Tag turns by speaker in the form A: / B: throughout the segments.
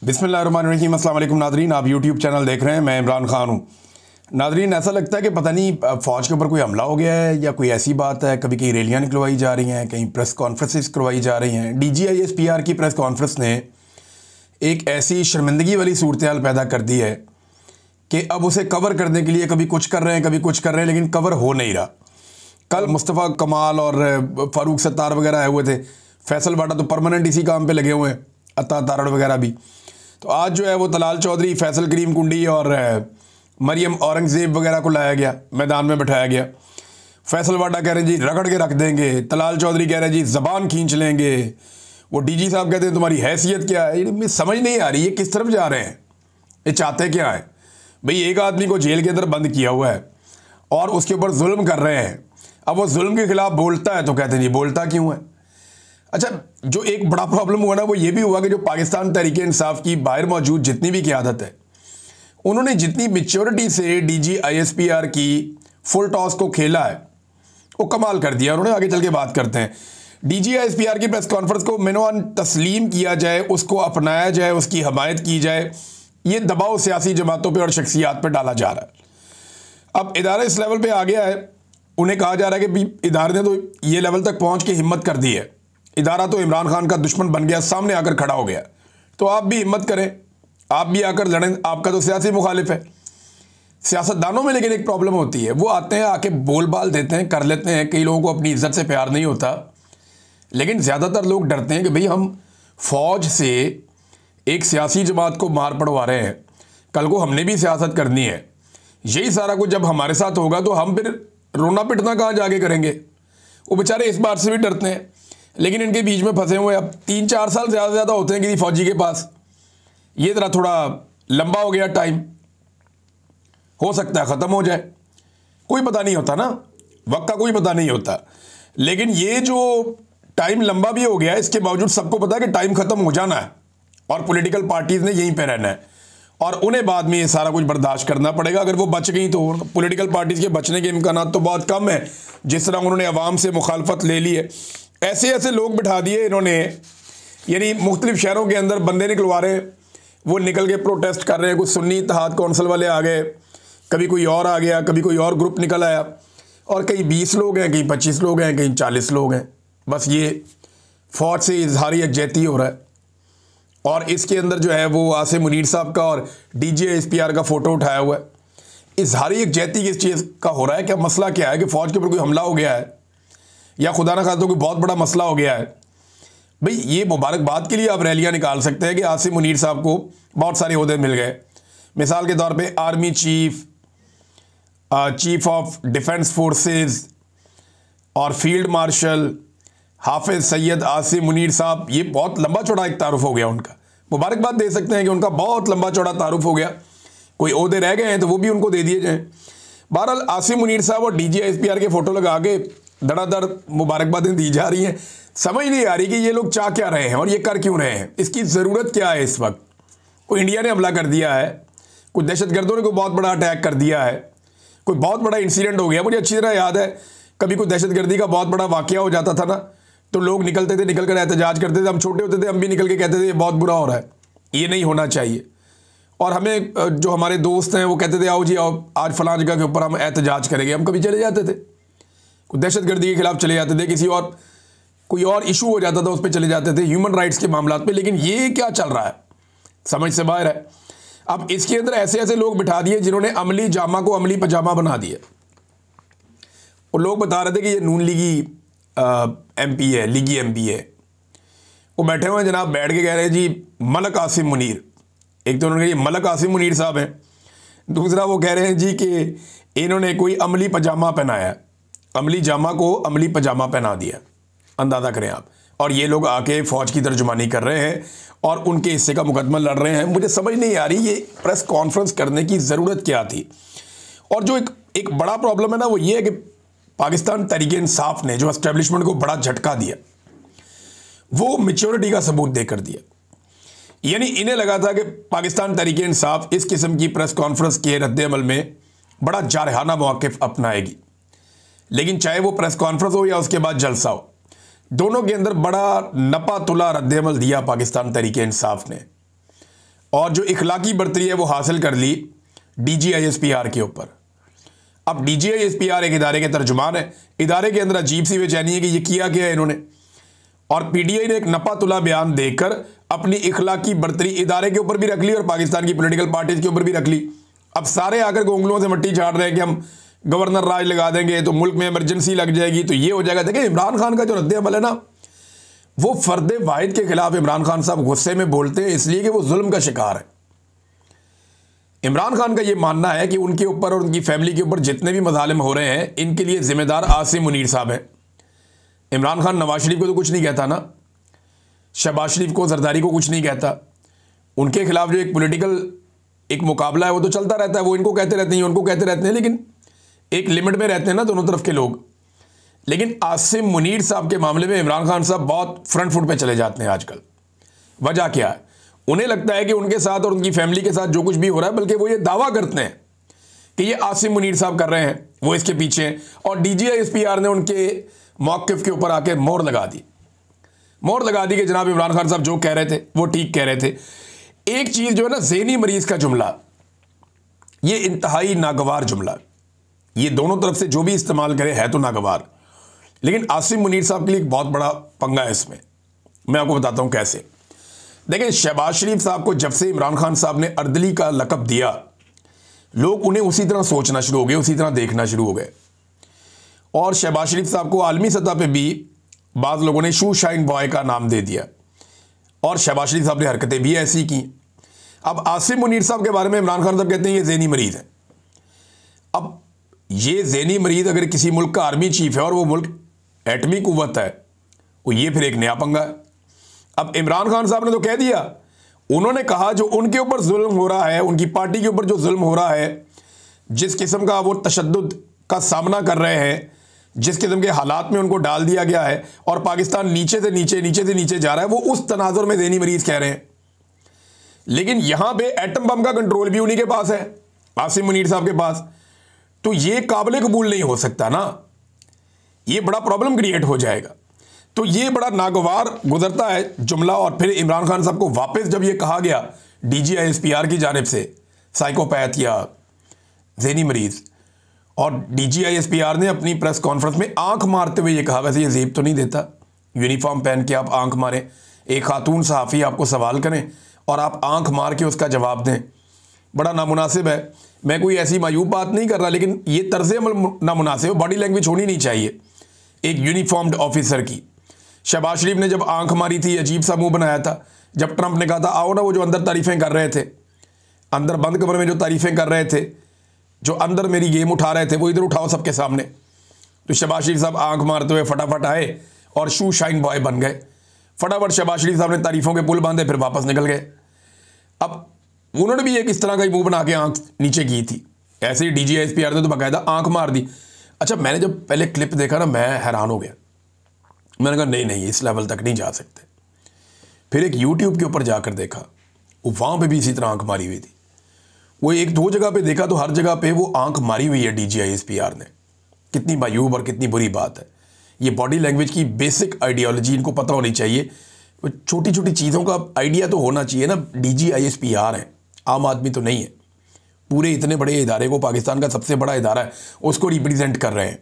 A: बिस्मिल्लाहिर्रहमानिर्रहीम। अस्सलाम वालेकुम नादरीन, आप यूट्यूब चैनल देख रहे हैं। मैं इमरान खान हूँ। नादरीन, ऐसा लगता है कि पता नहीं फ़ौज के ऊपर कोई हमला हो गया है या कोई ऐसी बात है। कभी कहीं रैलियाँ निकलवाई जा रही हैं, कहीं प्रेस कॉन्फ्रेंसेस करवाई जा रही हैं। DGISPR की प्रेस कॉन्फ्रेंस ने एक ऐसी शर्मिंदगी वाली सूरत हाल पैदा कर दी है कि अब उसे कवर करने के लिए कभी कुछ कर रहे हैं, कभी कुछ कर रहे हैं, लेकिन कवर हो नहीं रहा। कल मुस्तफ़ा कमाल और फ़ारूक सत्तार वगैरह आए हुए थे। फैसल वाडा तो परमानेंट इसी काम पे लगे हुए हैं, अता तारड़ वगैरह भी। तो आज जो है वो तलाल चौधरी, फैसल करीम कुंडी और मरियम औरंगज़ेब वगैरह को लाया गया, मैदान में बिठाया गया। फैसल वाडा कह रहे हैं जी रगड़ के रख देंगे, तलाल चौधरी कह रहे हैं जी ज़बान खींच लेंगे, वो DG साहब कहते हैं तुम्हारी हैसियत क्या है। ये समझ नहीं आ रही ये किस तरफ जा रहे हैं, ये चाहते क्या है। भाई एक आदमी को जेल के अंदर बंद किया हुआ है और उसके ऊपर जुल्म कर रहे हैं। अब वो जुल्म के खिलाफ बोलता है तो कहते हैं जी बोलता क्यों है। अच्छा, जो एक बड़ा प्रॉब्लम हुआ ना वो ये भी हुआ कि जो पाकिस्तान तहरीक-ए-इंसाफ की बाहर मौजूद जितनी भी क़यादत है, उन्होंने जितनी मैच्योरिटी से DGISPR की फुल टॉस को खेला है वो कमाल कर दिया उन्होंने। आगे चल के बात करते हैं। DGISPR की प्रेस कॉन्फ्रेंस को मेनोन तस्लीम किया जाए, उसको अपनाया जाए, उसकी हमायत की जाए, ये दबाव सियासी जमातों पर और शख्सियात पर डाला जा रहा है। अब इदारा इस लेवल पर आ गया है, उन्हें कहा जा रहा है कि इदारे ने तो ये लेवल तक पहुँच के हिम्मत कर दी है, इदारा तो इमरान खान का दुश्मन बन गया, सामने आकर खड़ा हो गया। तो आप भी हिम्मत करें, आप भी आकर लड़ें। आपका तो सियासी मुखालिफ है। सियासतदानों में लेकिन एक प्रॉब्लम होती है, वो आते हैं, आके बोल बाल देते हैं, कर लेते हैं। कई लोगों को अपनी इज्जत से प्यार नहीं होता, लेकिन ज़्यादातर लोग डरते हैं कि भाई हम फ़ौज से एक सियासी जमात को मार पड़वा रहे हैं, कल को हमने भी सियासत करनी है। यही सारा कुछ जब हमारे साथ होगा तो हम फिर रोना पिटना कहाँ जाके करेंगे। वो बेचारे इस बात से भी डरते हैं, लेकिन इनके बीच में फंसे हुए अब 3-4 साल ज़्यादा होते हैं किसी फौजी के पास। ये तरह थोड़ा लंबा हो गया टाइम, हो सकता है ख़त्म हो जाए, कोई पता नहीं होता ना, वक्त का कोई पता नहीं होता। लेकिन ये जो टाइम लंबा भी हो गया, इसके बावजूद सबको पता है कि टाइम ख़त्म हो जाना है और पॉलिटिकल पार्टीज़ ने यहीं पे रहना है और उन्हें बाद में ये सारा कुछ बर्दाश्त करना पड़ेगा। अगर वो बच गई तो पॉलिटिकल पार्टीज़ के बचने के इम्कान तो बहुत कम है। जिस तरह उन्होंने अवाम से मुखालफत ले ली है, ऐसे ऐसे लोग बिठा दिए इन्होंने, यानी मुख्तलिफ शहरों के अंदर बंदे निकलवा रहे हैं, वो निकल के प्रोटेस्ट कर रहे हैं। कुछ सुन्नी इत्तेहाद कौंसिल वाले आ गए, कभी कोई और आ गया, कभी कोई और ग्रुप निकल आया, और कहीं 20 लोग हैं, कहीं 25 लोग हैं, कहीं 40 लोग हैं। बस ये फ़ौज से इजहार यकजहती हो रहा है। और इसके अंदर जो है वो आसिम मुनीर साहब का और DGISPR का फ़ोटो उठाया हुआ है। इजहार यकजहती किस चीज़ का हो रहा है, क्या मसला क्या है कि फ़ौज के ऊपर कोई हमला हो गया है या खुदा ना खास्ता कोई बहुत बड़ा मसला हो गया है। भाई ये मुबारकबाद के लिए आप रैलियां निकाल सकते हैं कि आसिम मुनीर साहब को बहुत सारे ओहदे मिल गए। मिसाल के तौर पे army chief, chief of defence forces और फील्ड मार्शल हाफिज सैयद आसिम मुनीर साहब, ये बहुत लंबा चौड़ा एक तारुफ हो गया उनका। मुबारकबाद दे सकते हैं कि उनका बहुत लंबा चौड़ा तारुफ हो गया। कोई ओहदे रह गए हैं तो वो भी उनको दे दिए जाएँ। बहरहाल आसिम मुनीर साहब और DGISPR के फ़ोटो लगा के धड़ाधड़ मुबारकबादें दी जा रही हैं। समझ नहीं आ रही कि ये लोग चाह क्या रहे हैं और ये कर क्यों रहे हैं, इसकी ज़रूरत क्या है इस वक्त। कोई इंडिया ने हमला कर दिया है, कुछ दहशतगर्दों ने कोई बहुत बड़ा अटैक कर दिया है, कोई बहुत बड़ा इंसिडेंट हो गया। मुझे अच्छी तरह याद है, कभी कोई दहशतगर्दी का बहुत बड़ा वाक़या हो जाता था ना, तो लोग निकलते थे, निकल कर एहतजाज करते थे। हम छोटे होते थे, हम भी निकल के कहते थे ये बहुत बुरा हो रहा है, ये नहीं होना चाहिए। और हमें जो हमारे दोस्त हैं वो कहते थे आओ जी आओ, आज फलां जगह के ऊपर हम एहतजाज करेंगे। हम कभी चले जाते थे, दहशतगर्दी के खिलाफ चले जाते थे, किसी और कोई और इशू हो जाता था उस पर चले जाते थे, ह्यूमन राइट्स के मामला पे। लेकिन ये क्या चल रहा है, समझ से बाहर है। अब इसके अंदर ऐसे ऐसे लोग बिठा दिए जिन्होंने अमली जामा को अमली पजामा बना दिया। और लोग बता रहे थे कि ये नून लीगी MP है, लीगी MP है। वो बैठे हुए हैं जनाब, बैठ के कह रहे हैं जी मलक आसिम मुनीर। एक तो उन्होंने कहा ये मलक आसिम मुनीर साहब हैं, दूसरा वो कह रहे हैं जी कि इन्होंने कोई अमली पजामा पहनाया, अमली जामा को अमली पजामा पहना दिया। अंदाज़ा करें आप। और ये लोग आके फ़ौज की तर्जुमानी कर रहे हैं और उनके हिस्से का मुकदमा लड़ रहे हैं। मुझे समझ नहीं आ रही ये प्रेस कॉन्फ्रेंस करने की ज़रूरत क्या थी। और जो एक बड़ा प्रॉब्लम है ना वो ये है कि पाकिस्तान तहरीक-ए-इंसाफ ने जो एस्टेब्लिशमेंट को बड़ा झटका दिया, वो मैच्योरिटी का सबूत देकर दिया। यानी इन्हें लगा था कि पाकिस्तान तहरीक-ए-इंसाफ इस किस्म की प्रेस कॉन्फ्रेंस के रद्द-ए-अमल में बड़ा जारहाना मौक़िफ़ अपनाएगी, लेकिन चाहे वो प्रेस कॉन्फ्रेंस हो या उसके बाद जलसा हो, दोनों के अंदर बड़ा नपा तुला रद्द-ए-अमल दिया पाकिस्तान तहरीक-ए-इंसाफ ने। और जो इखलाकी बर्तरी है वो हासिल कर ली DGISPR के ऊपर। अब DGISPR एक इदारे के तर्जुमान है, इदारे के अंदर अजीब सी बेचैनी है कि ये किया क्या है इन्होंने। और PTI ने एक नपा तुला बयान देकर अपनी इखलाकी बर्तरी इदारे के ऊपर भी रख ली और पाकिस्तान की पॉलिटिकल पार्टीज के ऊपर भी रख ली। अब सारे आकर उंगलियों से मिट्टी झाड़ रहे हैं कि हम गवर्नर राज लगा देंगे तो मुल्क में इमरजेंसी लग जाएगी तो ये हो जाएगा। देखिए इमरान खान का जो रद्द अमल है ना, वो फर्द वाहिद के खिलाफ इमरान खान साहब गुस्से में बोलते हैं इसलिए कि वो जुल्म का शिकार है। इमरान खान का ये मानना है कि उनके ऊपर और उनकी फैमिली के ऊपर जितने भी मजालिम हो रहे हैं इनके लिए जिम्मेदार आसिम मुनीर साहब हैं। इमरान खान नवाज शरीफ को तो कुछ नहीं कहता ना, शहबाज शरीफ को, जरदारी को कुछ नहीं कहता। उनके खिलाफ जो एक पॉलिटिकल एक मुकाबला है वो तो चलता रहता है, वो इनको कहते रहते हैं, उनको कहते रहते हैं, लेकिन एक लिमिट में रहते हैं ना दोनों तरफ के लोग। लेकिन आसिम मुनीर साहब के मामले में इमरान खान साहब बहुत फ्रंट फुट पे चले जाते हैं आजकल। वजह क्या है? उन्हें लगता है कि उनके साथ और उनकी फैमिली के साथ जो कुछ भी हो रहा है, बल्कि वो ये दावा करते हैं कि ये आसिम मुनीर साहब कर रहे हैं, वो इसके पीछे हैं। और DGISPR ने उनके मौक़िफ़ के ऊपर आके मोहर लगा दी कि जनाब इमरान खान साहब जो कह रहे थे वो ठीक कह रहे थे। एक चीज़ जो है ना, ज़हनी मरीज़ का जुमला, ये इंतहाई नागवार जुमला, ये दोनों तरफ से जो भी इस्तेमाल करे है तो नागवार। लेकिन आसिम मुनीर साहब के लिए एक बहुत बड़ा पंगा है इसमें। मैं आपको बताता हूं कैसे। देखिए शहबाज शरीफ साहब को जब से इमरान खान साहब ने अर्दली का लक़ब दिया, लोग उन्हें उसी तरह सोचना शुरू हो गए, उसी तरह देखना शुरू हो गए। और शहबाज शरीफ साहब को आलमी सतह पे भी बाज़ लोगों ने शू शाइन बॉय का नाम दे दिया और शहबाज शरीफ साहब ने हरकतें भी ऐसी की। अब आसिम मुनीर साहब के बारे में इमरान खान साहब कहते हैं ये ज़हनी मरीज़ है। अब ये ज़हनी मरीज़ अगर किसी मुल्क का आर्मी चीफ है और वो मुल्क एटमी कुव्वत है, वो ये फिर एक नया पंगा है। अब इमरान खान साहब ने तो कह दिया, उन्होंने कहा जो उनके ऊपर जुल्म हो रहा है, उनकी पार्टी के ऊपर जो जुल्म हो रहा है, जिस किस्म का वो तशद्दुद का सामना कर रहे हैं, जिस किस्म के हालात में उनको डाल दिया गया है और पाकिस्तान नीचे से नीचे जा रहा है, वो उस तनाजुर में ज़हनी मरीज़ कह रहे हैं। लेकिन यहां पे एटम बम का कंट्रोल भी उन्हीं के पास है, आसिम मुनीर साहब के पास। तो ये काबिल कबूल नहीं हो सकता ना, ये बड़ा प्रॉब्लम क्रिएट हो जाएगा। तो ये बड़ा नागवार गुजरता है जुमला। और फिर इमरान खान साहब को वापस जब ये कहा गया DGISPR की जानिब से साइकोपैथ या ज़हनी मरीज़, और DGISPR ने अपनी प्रेस कॉन्फ्रेंस में आंख मारते हुए ये कहा, वैसे ये जेब तो नहीं देता, यूनिफॉर्म पहन के आप आंख मारें, एक खातून सहाफ़ी आपको सवाल करें और आप आंख मार के उसका जवाब दें, बड़ा नामुनासिब है। मैं कोई ऐसी मायूब बात नहीं कर रहा, लेकिन ये तर्ज़ अमल नामुनासिब, बॉडी लैंग्वेज होनी नहीं चाहिए एक यूनिफॉर्म्ड ऑफिसर की। शहबाज शरीफ ने जब आंख मारी थी, अजीब सा मुंह बनाया था। जब ट्रंप ने कहा था आओ ना, वो जो अंदर तारीफ़ें कर रहे थे, अंदर बंद कमरे में जो तारीफ़ें कर रहे थे, जो अंदर मेरी गेम उठा रहे थे, वो इधर उठाओ सबके सामने। तो शहबाज शरीफ साहब आंख मारते हुए फटाफट आए और शू शाइन बॉय बन गए। फटाफट शहबाज शरीफ साहब ने तारीफ़ों के पुल बांधे, फिर वापस निकल गए। अब उन्होंने भी एक इस तरह का ही मुंह बना के आंख नीचे की थी। ऐसे ही DGISPR ने तो बाकायदा आंख मार दी। अच्छा, मैंने जब पहले क्लिप देखा ना, मैं हैरान हो गया। मैंने कहा नहीं इस लेवल तक नहीं जा सकते। फिर एक YouTube के ऊपर जाकर देखा, वहाँ पे भी इसी तरह आंख मारी हुई थी। वो एक दो जगह पे देखा तो हर जगह पे वो आंख मारी हुई है DGISPR ने। कितनी मायूब और कितनी बुरी बात है। ये बॉडी लैंग्वेज की बेसिक आइडियोलॉजी इनको पता होनी चाहिए। छोटी छोटी चीज़ों का आइडिया तो होना चाहिए ना। DGISPR है, आम आदमी तो नहीं है। पूरे इतने बड़े इदारे को, पाकिस्तान का सबसे बड़ा इदारा है, उसको रिप्रेजेंट कर रहे हैं।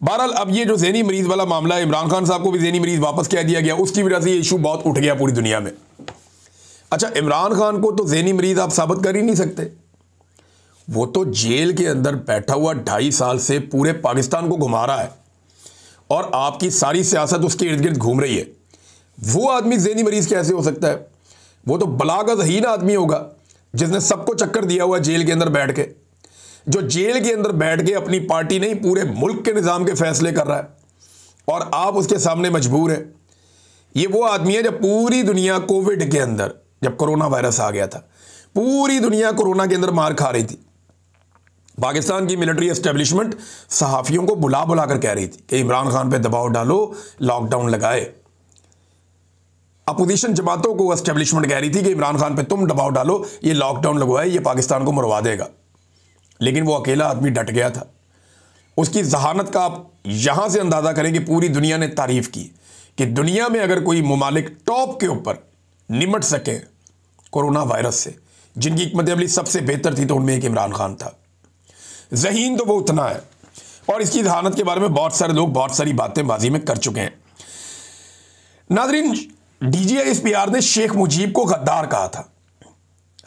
A: बहरहाल अब ये जो ज़हनी मरीज़ वाला मामला है, इमरान खान साहब को भी ज़हनी मरीज़ वापस कह दिया गया, उसकी वजह से ये इशू बहुत उठ गया पूरी दुनिया में। अच्छा, इमरान खान को तो ज़हनी मरीज़ आप साबित कर ही नहीं सकते। वो तो जेल के अंदर बैठा हुआ 2.5 साल से पूरे पाकिस्तान को घुमा रहा है और आपकी सारी सियासत उसके इर्द गिर्द घूम रही है। वो आदमी ज़हनी मरीज़ कैसे हो सकता है? वो तो बलागतहीन आदमी होगा जिसने सबको चक्कर दिया हुआ जेल के अंदर बैठ के, जो जेल के अंदर बैठ के अपनी पार्टी नहीं पूरे मुल्क के निज़ाम के फैसले कर रहा है और आप उसके सामने मजबूर हैं। ये वो आदमी है जब पूरी दुनिया कोविड के अंदर, जब कोरोना वायरस आ गया था, पूरी दुनिया कोरोना के अंदर मार खा रही थी। पाकिस्तान की मिलिट्री एस्टेब्लिशमेंट सहाफ़ियों को बुला बुला कर कह रही थी कि इमरान खान पे दबाव डालो, लॉकडाउन लगाए। अपोजिशन जमातों को एस्टेब्लिशमेंट कह रही थी कि इमरान खान पे तुम दबाव डालो, ये लॉकडाउन लगवाए, ये पाकिस्तान को मरवा देगा। लेकिन वो अकेला आदमी डट गया था। उसकी जहानत का आप यहां से अंदाज़ा करें कि पूरी दुनिया ने तारीफ़ की कि दुनिया में अगर कोई मुमालिक टॉप के ऊपर निमट सके कोरोना वायरस से, जिनकी हिकमत अमली सबसे बेहतर थी तो उनमें एक इमरान खान था। ज़हीन तो वो उतना है, और इसकी जहानत के बारे में बहुत सारे लोग बहुत सारी बातें माजी में कर चुके हैं। नाज़रीन, DGISPR ने शेख मुजीब को गद्दार कहा था,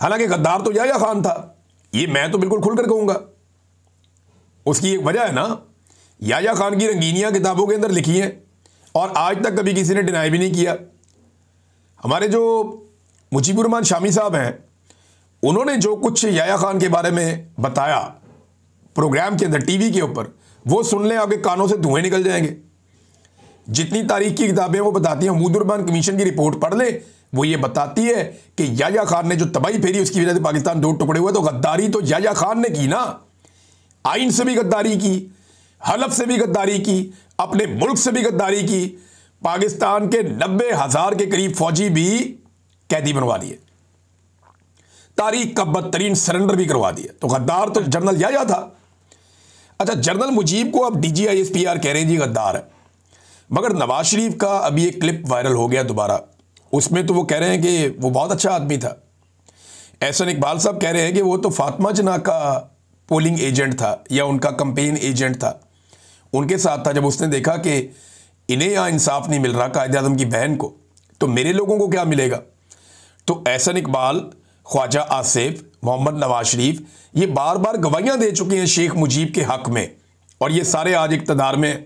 A: हालांकि गद्दार तो याह्या खान था। ये मैं तो बिल्कुल खुलकर कहूंगा। उसकी एक वजह है ना, याह्या खान की रंगीनियां किताबों के अंदर लिखी हैं और आज तक कभी किसी ने डिनाई भी नहीं किया। हमारे जो मुजीबुर रहमान शामी साहब हैं, उन्होंने जो कुछ याह्या खान के बारे में बताया प्रोग्राम के अंदर, टीवी के ऊपर, वो सुन लें आपके कानों से धुएं निकल जाएंगे। जितनी तारीख की किताबें वो बताती हैं, मुजीबुर रहमान कमीशन की रिपोर्ट पढ़ ले, वो ये बताती है कि याह्या खान ने जो तबाही फेरी उसकी वजह से पाकिस्तान दो टुकड़े हुए। तो गद्दारी तो याह्या खान ने की ना, आइन से भी गद्दारी की, हलफ से भी गद्दारी की, अपने मुल्क से भी गद्दारी की, पाकिस्तान के 90,000 के करीब फौजी भी कैदी बनवा दिए, तारीख का बदतरीन सरेंडर भी करवा दिए। तो गद्दार तो जनरल याह्या था। अच्छा, जनरल मुजीब को अब DGISPR कह रहे हैं जी गद्दार है, मगर नवाज शरीफ का अभी एक क्लिप वायरल हो गया दोबारा। उसमें तो वो कह रहे हैं कि वो बहुत अच्छा आदमी था। एहसन इकबाल साहब कह रहे हैं कि वो तो फातिमा जना का पोलिंग एजेंट था या उनका कंपेन एजेंट था, उनके साथ था। जब उसने देखा कि इन्हें यहाँ इंसाफ नहीं मिल रहा कायदे आज़म की बहन को, तो मेरे लोगों को क्या मिलेगा। तो एहसन इकबाल, ख्वाजा आसिफ, मोहम्मद नवाज शरीफ ये बार बार गवाहियाँ दे चुके हैं शेख मुजीब के हक़ में, और ये सारे आज इक़्तिदार में।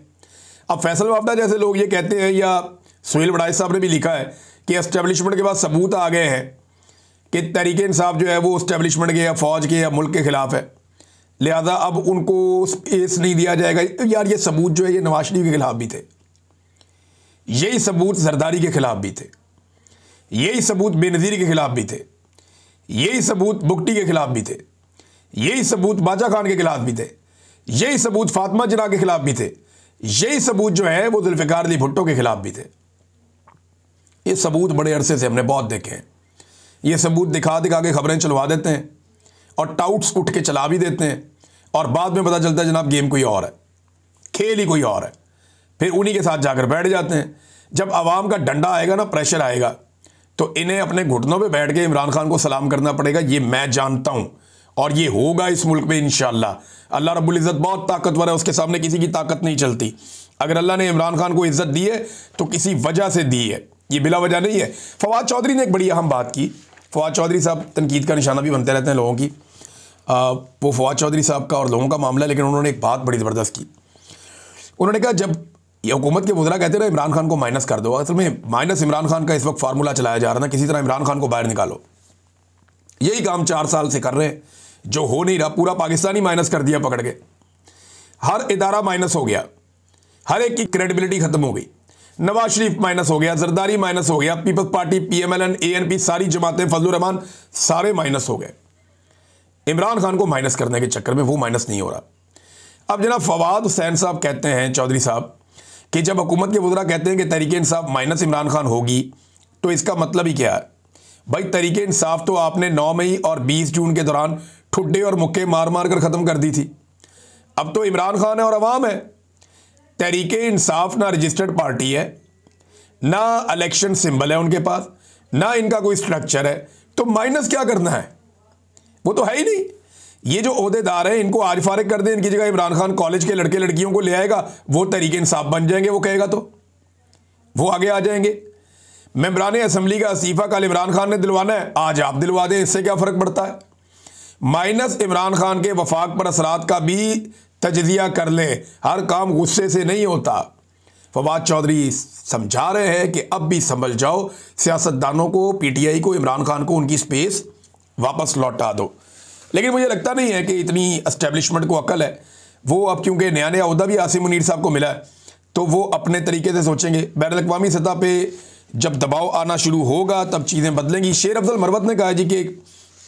A: अब फैसल वाफदा जैसे लोग ये कहते हैं, या सुहेल वड़ाई साहब ने भी लिखा है कि एस्टेब्लिशमेंट के बाद सबूत आ गए हैं कि तहरीक इंसाफ जो है वो एस्टेब्लिशमेंट के या फौज के या मुल्क के खिलाफ है, लिहाजा अब उनको स्पेस नहीं दिया जाएगा। यार ये सबूत जो है ये नवाज शरीफ के खिलाफ भी थे, यही सबूत जरदारी के खिलाफ भी थे, यही सबूत बेनज़ीर के खिलाफ भी थे, यही सबूत बुगटी के खिलाफ भी थे, यही सबूत बाजा खान के खिलाफ भी थे, यही सबूत फातिमा जना के खिलाफ भी थे, यही सबूत जो है वो जुल्फ़िकार अली भुट्टो के खिलाफ भी थे। ये सबूत बड़े अरसे से हमने बहुत देखे हैं। ये सबूत दिखा दिखा के खबरें चलवा देते हैं और टाउट्स उठ के चला भी देते हैं, और बाद में पता चलता है जनाब गेम कोई और है, खेल ही कोई और है। फिर उन्हीं के साथ जाकर बैठ जाते हैं। जब आवाम का डंडा आएगा ना, प्रेशर आएगा, तो इन्हें अपने घुटनों पे बैठ के इमरान खान को सलाम करना पड़ेगा। ये मैं जानता हूँ, और ये होगा इस मुल्क में इंशाअल्लाह। अल्लाह रब्बुल इज़्ज़त बहुत ताकतवर है, उसके सामने किसी की ताकत नहीं चलती। अगर अल्लाह ने इमरान खान को इज़्ज़त दी है तो किसी वजह से दी है, ये बिला वजह नहीं है। फवाद चौधरी ने एक बड़ी अहम बात की। फवाद चौधरी साहब तनकीद का निशाना भी बनते रहते हैं लोगों की। वो फवाद चौधरी साहब का और लोगों का मामला है, लेकिन उन्होंने एक बात बड़ी ज़बरदस्त की। उन्होंने कहा जब ये हुकूमत के वज़रा कहते रहे इमरान खान को माइनस कर दो, असल में माइनस इमरान खान का इस वक्त फार्मूला चलाया जा रहा है ना, किसी तरह इमरान खान को बाहर निकालो। यही काम 4 साल से कर रहे हैं, जो हो नहीं रहा। पूरा पाकिस्तान ही माइनस कर दिया पकड़ के, हर इदारा माइनस हो गया, हर एक की क्रेडिबिलिटी खत्म हो गई। नवाज शरीफ माइनस हो गया, जरदारी माइनस हो गया, पीपल्स पार्टी, PMLN, ANP, सारी जमातें, फजलुर रहमान, सारे माइनस हो गए। इमरान खान को माइनस करने के चक्कर में वो माइनस नहीं हो रहा। अब जनाब फवाद हुसैन साहब कहते हैं, चौधरी साहब, कि जब हुकूमत के वज़रा कहते हैं कि तहरीक इंसाफ माइनस इमरान खान होगी, तो इसका मतलब ही क्या है भाई। तहरीक इंसाफ तो आपने 9 मई और 20 जून के दौरान ठुड्डे और मुक्के मार मार कर ख़त्म कर दी थी। अब तो इमरान खान है और अवाम है। तहरीक इंसाफ ना रजिस्टर्ड पार्टी है, ना इलेक्शन सिंबल है उनके पास, ना इनका कोई स्ट्रक्चर है, तो माइनस क्या करना है, वो तो है ही नहीं। ये जो ओहदेदार हैं इनको आज फारिग कर दें, इनकी जगह इमरान खान कॉलेज के लड़के लड़कियों को ले आएगा, वो तहरीक इंसाफ बन जाएंगे। वो कहेगा तो वो आगे आ जाएंगे। मेंबरान असम्बली का इस्तीफा कल इमरान खान ने दिलवाना है, आज आप दिलवा दें, इससे क्या फ़र्क पड़ता है। माइनस इमरान खान के वफाक पर असरात का भी तजज़िया कर ले, हर काम गुस्से से नहीं होता। फवाद चौधरी समझा रहे हैं कि अब भी संभल जाओ, सियासतदानों को, PTI को, इमरान खान को उनकी स्पेस वापस लौटा दो। लेकिन मुझे लगता नहीं है कि इतनी एस्टेब्लिशमेंट को अकल है। वो अब क्योंकि नया नया अहदा भी आसिम मुनीर साहब को मिला है, तो वो अपने तरीके से सोचेंगे। बैनुल-अक़वामी सतह पे जब दबाव आना शुरू होगा तब चीज़ें बदलेंगी। शेर अफजल मरवत ने कहा जी कि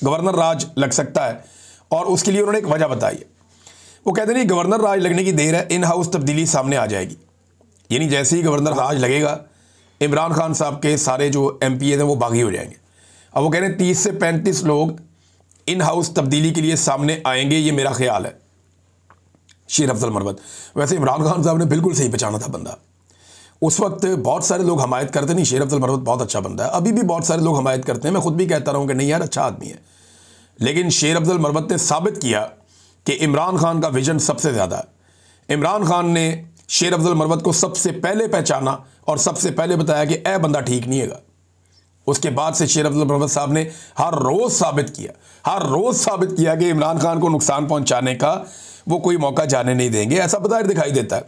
A: गवर्नर राज लग सकता है, और उसके लिए उन्होंने एक वजह बताई है। वो कहते नहीं गवर्नर राज लगने की देर है, इन हाउस तब्दीली सामने आ जाएगी। यानी जैसे ही गवर्नर राज लगेगा, इमरान खान साहब के सारे जो MPA हैं वो बागी हो जाएंगे। अब वो कह रहे हैं 30 से 35 लोग इन हाउस तब्दीली के लिए सामने आएंगे, ये मेरा ख्याल है। शेर अफजल मरवत, वैसे इमरान खान साहब ने बिल्कुल सही पहचाना था बंदा। उस वक्त बहुत सारे लोग हमायत करते नहीं, शेर अफजल मरवत बहुत अच्छा बंदा है, अभी भी बहुत सारे लोग हमायत करते हैं, मैं खुद भी कहता रहा हूँ कि नहीं यार अच्छा आदमी है, लेकिन शेर अफजल मरवत ने साबित किया कि इमरान खान का विजन सबसे ज़्यादा है। इमरान खान ने शेर अफजल मरवत को सबसे पहले पहचाना और सबसे पहले बताया कि ए बंदा ठीक नहीं है। उसके बाद से शेर अफजल मरवत साहब ने हर रोज़ साबित किया कि इमरान खान को नुकसान पहुंचाने का वो कोई मौका जाने नहीं देंगे, ऐसा बाहर दिखाई देता है।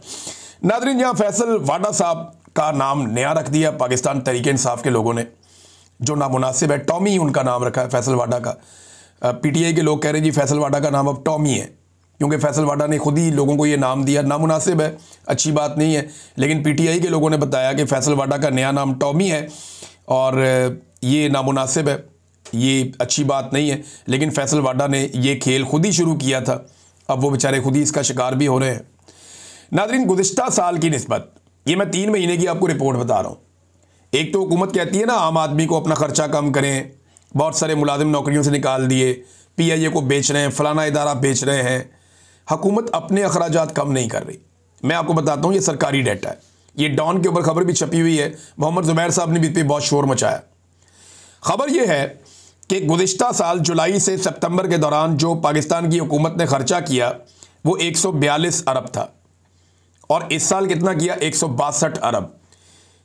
A: नादरीन, यहाँ फैसल वाडा साहब का नाम नया रख दिया पाकिस्तान तहरीक इंसाफ के लोगों ने, जो नामुनासिब है। टॉमी उनका नाम रखा है फैसल वाडा का। पीटीआई के लोग कह रहे हैं जी फैसल वाडा का नाम अब टॉमी है, क्योंकि फैसल वाडा ने खुद ही लोगों को ये नाम दिया। नामुनासिब है, अच्छी बात नहीं है, लेकिन पीटीआई के लोगों ने बताया कि फैसल वाडा का नया नाम टॉमी है और ये नामुनासिब है, ये अच्छी बात नहीं है। लेकिन फैसल वाडा ने ये खेल खुद ही शुरू किया था, अब वो बेचारे खुद ही इसका शिकार भी हो रहे हैं। नादरीन, गुज़िश्ता साल की निस्बत, ये मैं 3 महीने की आपको रिपोर्ट बता रहा हूँ। एक तो हुकूमत कहती है ना आम आदमी को अपना ख़र्चा कम करें, बहुत सारे मुलाजिम नौकरियों से निकाल दिए, पीआईए को बेच रहे हैं, फ़लाना इदारा बेच रहे हैं। हुकूमत अपने अखराजात कम नहीं कर रही। मैं आपको बताता हूँ, ये सरकारी डाटा है, ये डॉन के ऊपर खबर भी छपी हुई है, मोहम्मद ज़ुबैर साहब ने भी इस पर बहुत शोर मचाया। खबर यह है कि गुज़िश्ता साल जुलाई से सितंबर के दौरान जो पाकिस्तान की हुकूमत ने ख़र्चा किया वो 142 अरब था, और इस साल कितना किया, 162 अरब,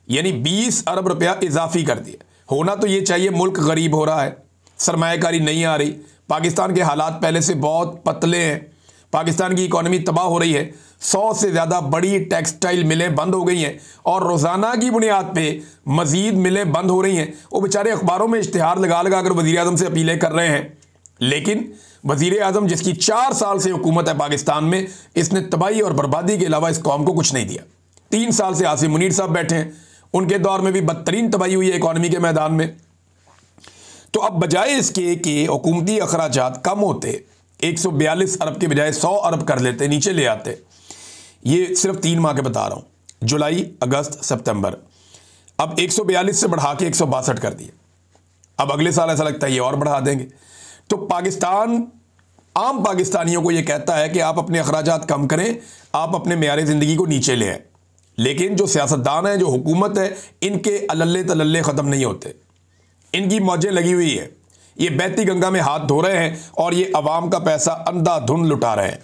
A: यानी 20 अरब रुपया इजाफी कर दिया। होना तो ये चाहिए, मुल्क गरीब हो रहा है, सरमायाकारी नहीं आ रही, पाकिस्तान के हालात पहले से बहुत पतले हैं, पाकिस्तान की इकॉनमी तबाह हो रही है, 100 से ज़्यादा बड़ी टेक्सटाइल मिलें बंद हो गई हैं और रोज़ाना की बुनियाद पे मज़ीद मिलें बंद हो रही हैं। वो बेचारे अखबारों में इश्तिहार लगा कर वज़ीर आज़म से अपीलें कर रहे हैं, लेकिन वज़ीर आज़म जिसकी 4 साल से हुकूमत है पाकिस्तान में, इसने तबाही और बर्बादी के अलावा इस कौम को कुछ नहीं दिया। 3 साल से आसिम मुनीर साहब बैठे हैं, उनके दौर में भी बदतरीन तबाही हुई है इकॉनमी के मैदान में। तो अब बजाय इसके कि हुकूमती अखराजात कम होते, 142 अरब के बजाय 100 अरब कर लेते, नीचे ले आते। ये सिर्फ 3 माह के बता रहा हूँ, जुलाई, अगस्त, सितंबर। अब 142 से बढ़ा के 162 कर दिए। अब अगले साल ऐसा लगता है ये और बढ़ा देंगे। तो पाकिस्तान आम पाकिस्तानियों को ये कहता है कि आप अपने अखराजात कम करें, आप अपने मेयार ज़िंदगी को नीचे ले आएं। लेकिन जो सियासतदान है, जो हुकूमत है, इनके अलल्ले तलल्ले ख़त्म नहीं होते, इनकी मौजें लगी हुई है, ये बहती गंगा में हाथ धो रहे हैं और ये अवाम का पैसा अंधाधुंध लुटा रहे हैं।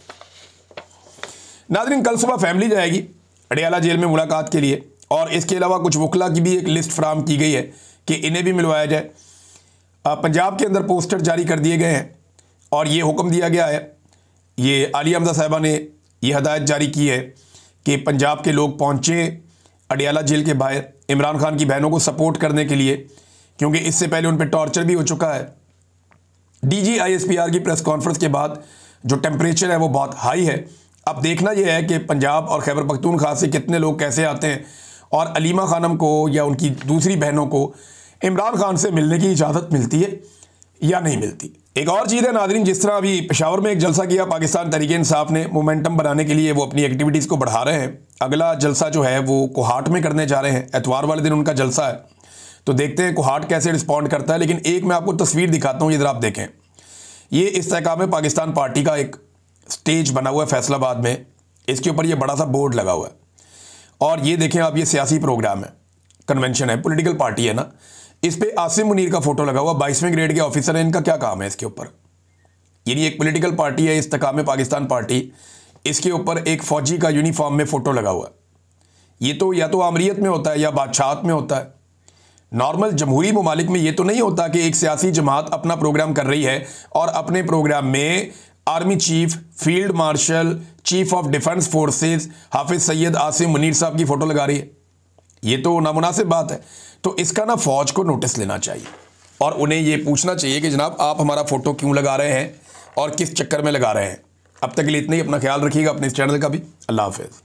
A: नाज़रीन, कल सुबह फैमिली जाएगी अडियाला जेल में मुलाकात के लिए, और इसके अलावा कुछ वकला की भी एक लिस्ट फ्राहम की गई है कि इन्हें भी मिलवाया जाए। पंजाब के अंदर पोस्टर जारी कर दिए गए हैं और ये हुक्म दिया गया है, ये आलिया हमजा साहिबा ने ये हदायत जारी की है कि पंजाब के लोग पहुँचें अडियाला जेल के बाहर इमरान खान की बहनों को सपोर्ट करने के लिए, क्योंकि इससे पहले उन पर टॉर्चर भी हो चुका है। डीजी आईएसपीआर की प्रेस कॉन्फ्रेंस के बाद जो टेम्परेचर है वो बहुत हाई है। अब देखना यह है कि पंजाब और खैबर पख्तूनख्वा से कितने लोग कैसे आते हैं और अलीमा खानम को या उनकी दूसरी बहनों को इमरान खान से मिलने की इजाज़त मिलती है या नहीं मिलती। एक और चीज़ है नाज़रीन, जिस तरह अभी पेशावर में एक जलसा किया पाकिस्तान तहरीक इंसाफ ने, मोमेंटम बनाने के लिए वो अपनी एक्टिविटीज़ को बढ़ा रहे हैं। अगला जलसा जो है वो कोहाट में करने जा रहे हैं, एतवार वाले दिन उनका जलसा है, तो देखते हैं कोहाट कैसे रिस्पॉन्ड करता है। लेकिन एक मैं आपको तस्वीर दिखाता हूँ, ये ज़रा आप देखें, ये इस्तेहकाम में पाकिस्तान पार्टी का एक स्टेज बना हुआ है फैसलाबाद में, इसके ऊपर ये बड़ा सा बोर्ड लगा हुआ है और ये देखें आप, ये सियासी प्रोग्राम है, कन्वेंशन है, पॉलिटिकल पार्टी है ना, इस पे आसिम मुनीर का फोटो लगा हुआ, 22वें ग्रेड के ऑफिसर हैं, इनका क्या काम है इसके ऊपर? यानी एक पॉलिटिकल पार्टी है इस्तेहकाम में पाकिस्तान पार्टी, इसके ऊपर एक फौजी का यूनिफॉर्म में फ़ोटो लगा हुआ है। ये तो या तो आमरीत में होता है या बादशाहत में होता है। नॉर्मल जमहूरी ममालिक में ये तो नहीं होता कि एक सियासी जमात अपना प्रोग्राम कर रही है और अपने प्रोग्राम में army chief, field marshal, chief of defence forces Hafiz Syed Asim Munir sahab की फ़ोटो लगा रही है। ये तो नामुनासिब बात है। तो इसका ना फ़ौज को नोटिस लेना चाहिए और उन्हें ये पूछना चाहिए कि जनाब आप हमारा फ़ोटो क्यों लगा रहे हैं और किस चक्कर में लगा रहे हैं। अब तक के लिए इतना ही, अपना ख्याल रखिएगा, अपने इस चैनल का भी। अल्लाह हाफ़िज़।